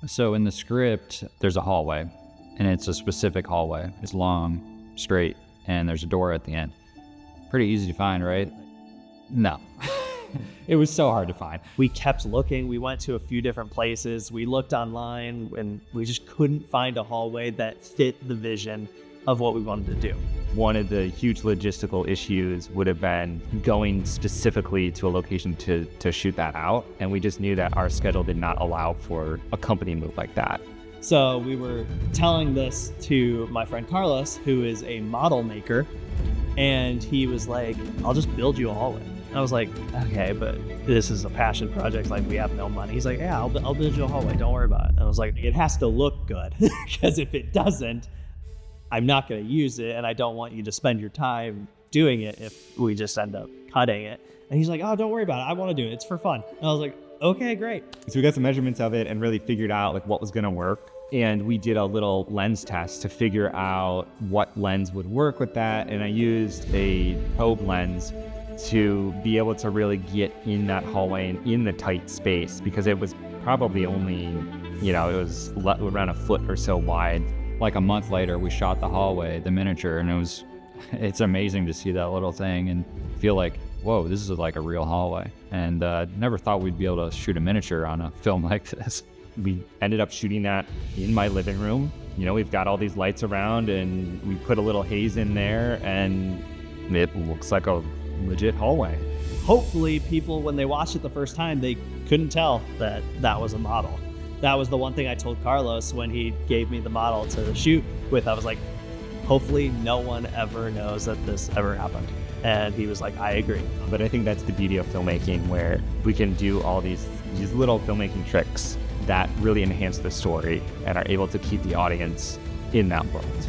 So in the script, there's a hallway, and it's a specific hallway. It's long, straight, and there's a door at the end. Pretty easy to find, right? No. It was so hard to find. We kept looking. We went to a few different places. We looked online, and we just couldn't find a hallway that fit the vision of what we wanted to do. One of the huge logistical issues would have been going specifically to a location to shoot that out. And we just knew that our schedule did not allow for a company move like that. So we were telling this to my friend Carlos, who is a model maker, and he was like, I'll just build you a hallway. And I was like, okay, but this is a passion project. Like, we have no money. He's like, yeah, I'll build you a hallway. Don't worry about it. And I was like, it has to look good, because if it doesn't, I'm not going to use it, and I don't want you to spend your time doing it if we just end up cutting it. And he's like, oh, don't worry about it. I want to do it. It's for fun. And I was like, okay, great. So we got some measurements of it and really figured out like what was going to work. And we did a little lens test to figure out what lens would work with that. And I used a probe lens to be able to really get in that hallway and in the tight space, because it was probably only, it was around a foot or so wide. Like a month later, we shot the hallway, the miniature, and it's amazing to see that little thing and feel like, whoa, this is like a real hallway. And never thought we'd be able to shoot a miniature on a film like this. We ended up shooting that in my living room. We've got all these lights around, and we put a little haze in there, and it looks like a legit hallway. Hopefully people, when they watched it the first time, they couldn't tell that that was a model. That was the one thing I told Carlos when he gave me the model to shoot with. I was like, hopefully no one ever knows that this ever happened. And he was like, I agree. But I think that's the beauty of filmmaking, where we can do all these little filmmaking tricks that really enhance the story and are able to keep the audience in that world.